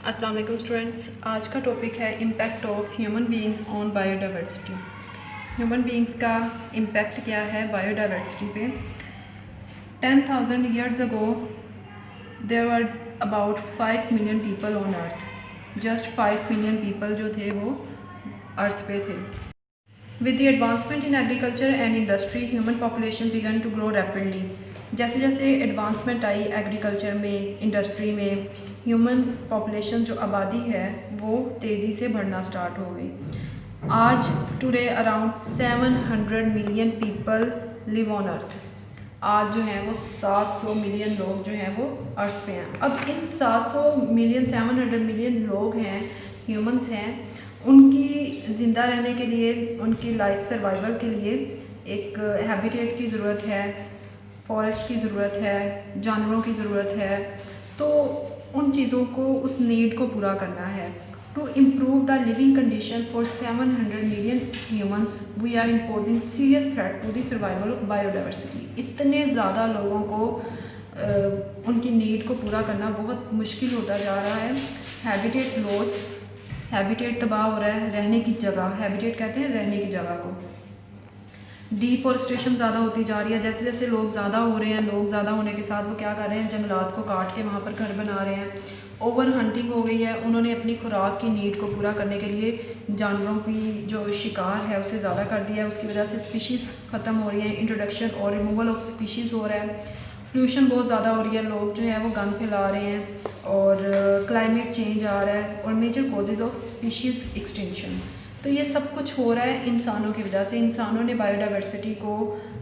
अस्सलाम वालेकुम स्टूडेंट्स। आज का टॉपिक है impact of human beings on biodiversity. Human beings का इम्पैक्ट क्या है बायोडाइवर्सिटी पे। 10,000 years ago there were about 5 million people on earth. Just 5 million people जो थे वो अर्थ पे थे। With the advancement in agriculture and industry human population began to grow rapidly. जैसे जैसे एडवांसमेंट आई एग्रीकल्चर में, इंडस्ट्री में, ह्यूमन पॉपुलेशन जो आबादी है वो तेज़ी से बढ़ना स्टार्ट हो गई। आज today around 700 million people live on earth. आज जो है वो 700 मिलियन लोग जो हैं वो अर्थ पे हैं। अब इन 700 मिलियन लोग हैं, ह्यूमंस हैं, उनकी ज़िंदा रहने के लिए, उनकी लाइफ सर्वाइवल के लिए एक हैबिटेट की ज़रूरत है, फॉरेस्ट की ज़रूरत है, जानवरों की ज़रूरत है। तो उन चीज़ों को, उस नीड को पूरा करना है। To improve the living condition for 700 million humans we are imposing serious threat to the survival of biodiversity. इतने ज़्यादा लोगों को उनकी नीड को पूरा करना बहुत मुश्किल होता जा रहा है। हैबिटेट लॉस, हैबिटेट तबाह हो रहा है, रहने की जगह, हैबिटेट कहते हैं रहने की जगह को। डिफॉरेस्टेशन ज़्यादा होती जा रही है। जैसे जैसे लोग ज़्यादा हो रहे हैं, लोग ज़्यादा होने के साथ वो क्या कर रहे हैं, जंगलात को काट के वहाँ पर घर बना रहे हैं। ओवर हंटिंग हो गई है। उन्होंने अपनी खुराक की नीड को पूरा करने के लिए जानवरों की जो शिकार है उसे ज़्यादा कर दिया है। उसकी वजह से स्पीशीज़ ख़त्म हो रही है, इंट्रोडक्शन और रिमूवल ऑफ स्पीशीज़ हो रहा है। पोल्यूशन बहुत ज़्यादा हो रही है, लोग जो है वो गंद फैला रहे हैं, और क्लाइमेट चेंज आ रहा है, और major causes of species extinction. तो ये सब कुछ हो रहा है इंसानों की वजह से। इंसानों ने बायोडाइवर्सिटी को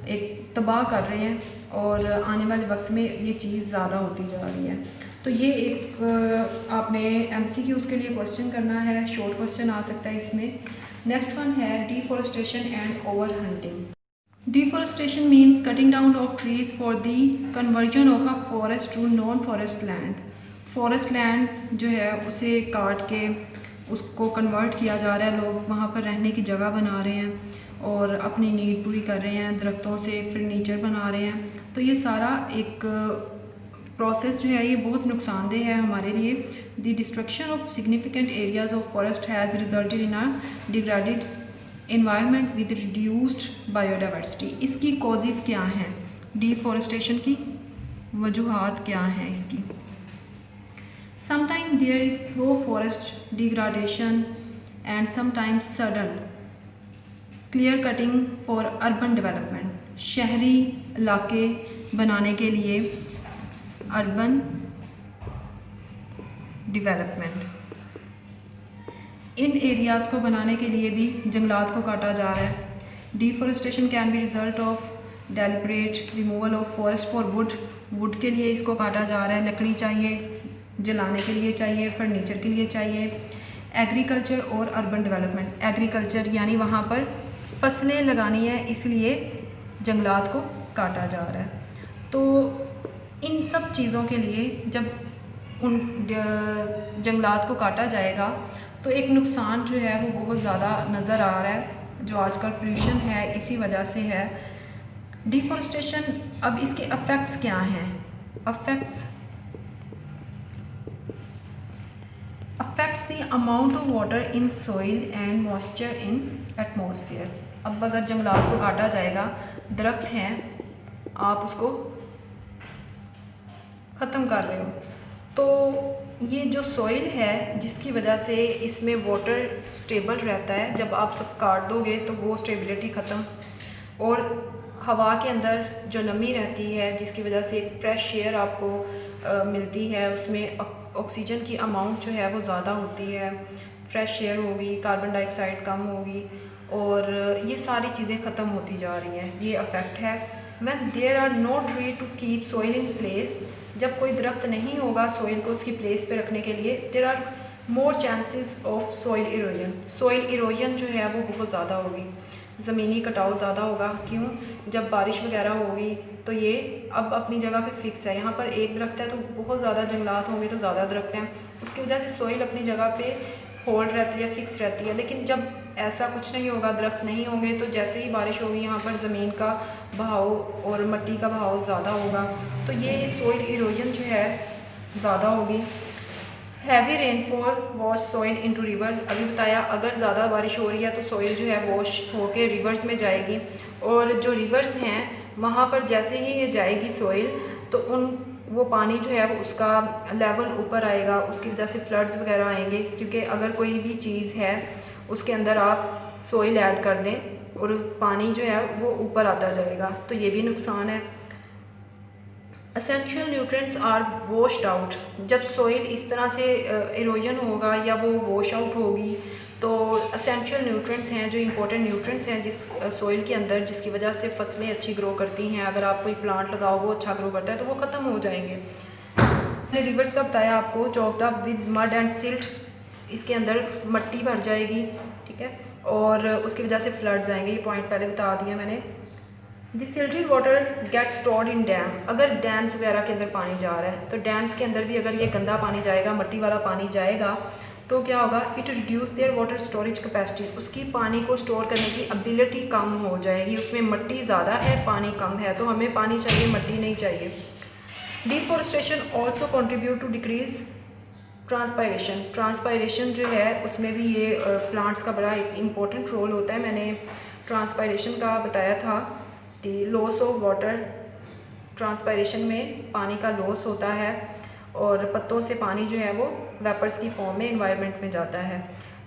एक तबाह कर रहे हैं, और आने वाले वक्त में ये चीज़ ज़्यादा होती जा रही है। तो ये एक आपने MCQs के लिए क्वेश्चन करना है, शॉर्ट क्वेश्चन आ सकता है इसमें। नेक्स्ट वन है deforestation and over hunting. Deforestation means cutting down of trees for the conversion of a forest to non forest land. Forest land जो है उसे काट के उसको कन्वर्ट किया जा रहा है, लोग वहाँ पर रहने की जगह बना रहे हैं और अपनी नीड पूरी कर रहे हैं, दरख्तों से फर्नीचर बना रहे हैं। तो ये सारा एक प्रोसेस जो है ये बहुत नुकसानदेह है हमारे लिए। The destruction of significant areas of forest has resulted in a degraded environment with reduced biodiversity. इसकी कॉजेज़ क्या हैं, डिफॉरेस्टेशन की वजूहात क्या हैं इसकी। Sometimes there is slow forest degradation and sometimes sudden clear cutting for urban development. शहरी इलाके बनाने के लिए अर्बन डेवलपमेंट, इन एरियाज़ को बनाने के लिए भी जंगलात को काटा जा रहा है। Deforestation can be result of deliberate removal of forest for would. Would के लिए इसको काटा जा रहा है, लकड़ी चाहिए, जलाने के लिए चाहिए, फर्नीचर के लिए चाहिए। एग्रीकल्चर और अर्बन डेवलपमेंट, एग्रीकल्चर यानी वहाँ पर फसलें लगानी है, इसलिए जंगलात को काटा जा रहा है। तो इन सब चीज़ों के लिए जब उन जंगलात को काटा जाएगा तो एक नुकसान जो है वो बहुत ज़्यादा नज़र आ रहा है, जो आजकल पोल्यूशन है इसी वजह से है। डिफॉरेस्टेशन, अब इसके अफेक्ट्स क्या हैं। affects the amount of water in soil and moisture in atmosphere। अब अगर जंगलात को काटा जाएगा, दरख्त हैं, आप उसको ख़त्म कर रहे हो, तो ये जो सॉइल है जिसकी वजह से इसमें वाटर स्टेबल रहता है, जब आप सब काट दोगे तो वो स्टेबिलिटी ख़त्म। और हवा के अंदर जो नमी रहती है जिसकी वजह से एक फ्रेश एयर आपको मिलती है, उसमें ऑक्सीजन की अमाउंट जो है वो ज़्यादा होती है, फ्रेश एयर होगी, कार्बन डाइऑक्साइड कम होगी, और ये सारी चीज़ें ख़त्म होती जा रही हैं। ये अफेक्ट है। When there are no tree to keep soil in place, जब कोई दरख्त नहीं होगा सॉइल को उसकी प्लेस पे रखने के लिए, there are more chances of soil erosion. Soil erosion जो है वो बहुत ज़्यादा होगी, ज़मीनी कटाव ज़्यादा होगा। क्यों, जब बारिश वगैरह होगी तो ये अब अपनी जगह पे फिक्स है। यहाँ पर एक दरख्त है तो बहुत ज़्यादा जंगलात होंगे तो ज़्यादा दरख्त हैं, उसकी वजह से सॉइल अपनी जगह पे होल्ड रहती है, फिक्स रहती है। लेकिन जब ऐसा कुछ नहीं होगा, दरख्त नहीं होंगे, तो जैसे ही बारिश होगी यहाँ पर ज़मीन का बहाव और मिट्टी का बहाव ज़्यादा होगा, तो ये सॉइल इरोजन जो है ज़्यादा होगी। Heavy rainfall wash soil into river, अभी बताया अगर ज़्यादा बारिश हो रही है तो सॉइल जो है वॉश होके रिवर्स में जाएगी, और जो रिवर्स हैं वहाँ पर जैसे ही ये जाएगी सॉइल तो वो पानी जो है वो उसका लेवल ऊपर आएगा, उसकी वजह से फ्लड्स वगैरह आएंगे, क्योंकि अगर कोई भी चीज़ है उसके अंदर आप सॉइल ऐड कर दें और पानी जो है वो ऊपर आता जाएगा, तो ये भी नुकसान है। Essential nutrients are washed out, जब सॉइल इस तरह से इरोजन होगा या वो वॉश आउट होगी तो एसेंशियल न्यूट्रिएंट्स हैं, जो इंपॉर्टेंट न्यूट्रिएंट्स हैं जिस सॉइल के अंदर, जिसकी वजह से फसलें अच्छी ग्रो करती हैं, अगर आप कोई प्लांट लगाओ वो अच्छा ग्रो करता है तो वो ख़त्म हो जाएंगे। मैंने रिवर्स का बताया आपको, choked up with mud and silt, इसके अंदर मट्टी भर जाएगी, ठीक है, और उसकी वजह से फ्लड्स आएंगे, ये पॉइंट पहले बता दिया मैंने। This silted water get stored in dam, अगर डैम्स वगैरह के अंदर पानी जा रहा है तो डैम्स के अंदर भी अगर ये गंदा पानी जाएगा, मट्टी वाला पानी जाएगा तो क्या होगा, it reduce there water storage capacity, उसकी पानी को स्टोर करने की एबिलिटी कम हो जाएगी, उसमें मट्टी ज़्यादा है पानी कम है, तो हमें पानी चाहिए मट्टी नहीं चाहिए। Deforestation also contribute to decrease transpiration, transpiration जो है उसमें भी ये प्लांट्स का बड़ा एक इम्पोर्टेंट रोल होता है। मैंने ट्रांसपायरेशन का बताया था, लॉस ऑफ वाटर, ट्रांसपायरेशन में पानी का लॉस होता है और पत्तों से पानी जो है वो वेपर्स की फॉर्म में एनवायरनमेंट में जाता है,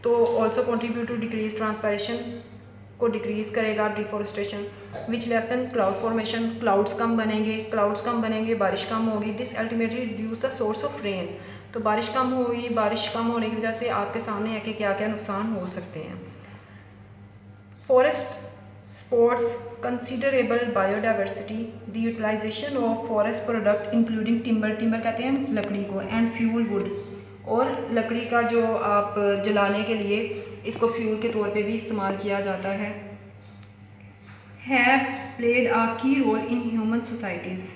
तो also contribute to decrease transpiration को डिक्रीज़ करेगा deforestation, which lessen cloud formation, clouds कम बनेंगे बारिश कम होगी, this ultimately reduce the source of rain, तो बारिश कम होगी, बारिश कम होने की वजह से आपके सामने है कि क्या क्या नुकसान हो सकते हैं। Forest supports considerable biodiversity, the utilization of forest product including timber कहते हैं लकड़ी को, and fuel wood, और लकड़ी का जो आप जलाने के लिए इसको फ्यूल के तौर पे भी इस्तेमाल किया जाता है। Have played a key role in human societies,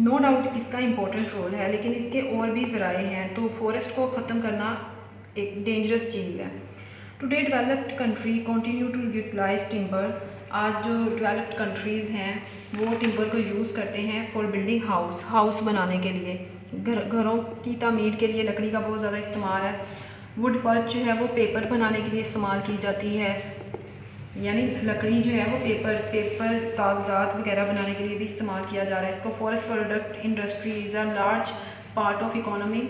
no doubt इसका इम्पोर्टेंट रोल है, लेकिन इसके और भी ज़राए हैं, तो फॉरेस्ट को ख़त्म करना एक डेंजरस चीज़ है। Today developed country continue to utilise timber, आज जो डेवलप्ड कंट्रीज़ हैं वो टिम्बर को यूज़ करते हैं फॉर बिल्डिंग हाउस बनाने के लिए, घरों की तामीर के लिए लकड़ी का बहुत ज़्यादा इस्तेमाल है। वुड पल्प जो है वो पेपर बनाने के लिए इस्तेमाल की जाती है, यानी लकड़ी जो है वो पेपर कागजात वगैरह बनाने के लिए भी इस्तेमाल किया जा रहा है इसको। Forest product industry is a large part of economy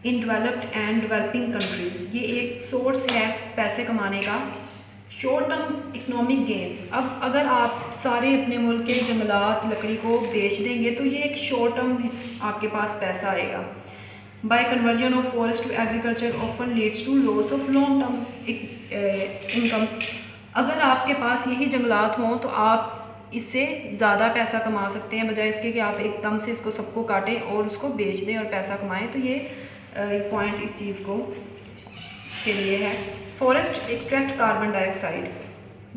in developed and developing countries, ये एक सोर्स है पैसे कमाने का, शॉर्ट टर्म इकोनॉमिक गेंस। अब अगर आप सारे अपने मुल्क के जंगलात लकड़ी को बेच देंगे तो ये एक शॉर्ट टर्म आपके पास पैसा आएगा। By conversion of forest to agriculture often leads to loss of long term income, अगर आपके पास यही जंगलात हों तो आप इससे ज़्यादा पैसा कमा सकते हैं, बजाय इसके कि आप एकदम से इसको सबको काटें और उसको बेच दें और पैसा कमाएं, तो ये पॉइंट इस चीज़ को के लिए है। फॉरेस्ट एक्सट्रैक्ट कार्बन डाइऑक्साइड,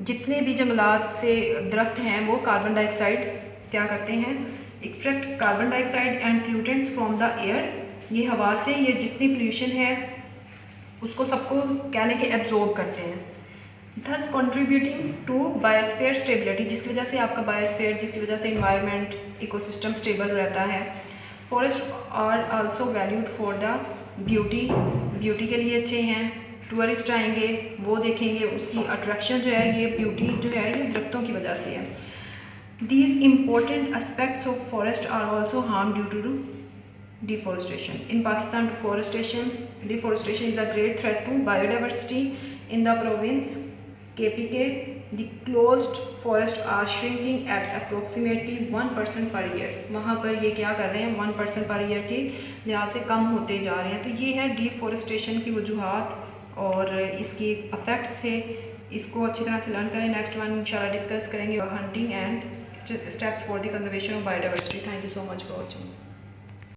जितने भी जंगलात से दरख्त हैं वो कार्बन डाइऑक्साइड क्या करते हैं, extract carbon dioxide and pollutants from the air, ये हवा से ये जितनी पोल्यूशन है उसको सबको कहने के एब्जॉर्ब करते हैं, thus contributing to biosphere stability, जिसकी वजह से आपका बायोस्फीयर, जिसकी वजह से इन्वायरमेंट इकोसिस्टम स्टेबल रहता है। Forest are also valued for the beauty के लिए अच्छे हैं, टूरिस्ट आएंगे वो देखेंगे, उसकी अट्रैक्शन जो है ये ब्यूटी जो है ये दरख्तों की वजह से है। These important aspects of forest are also harm due to deforestation. In Pakistan, deforestation is a great threat to biodiversity. In the province KPK, the closed forests are shrinking at approximately 1% per year. वहाँ पर ये क्या कर रहे हैं, 1% per year के लिहाज से कम होते जा रहे हैं। तो ये है डिफॉरेस्टेशन की वजूहात और इसकी अफेक्ट्स से, इसको अच्छी तरह से लर्न करें। नेक्स्ट वन इंशाल्लाह डिस्कस करेंगे hunting and steps for the conservation of biodiversity. Thank you so much for watching.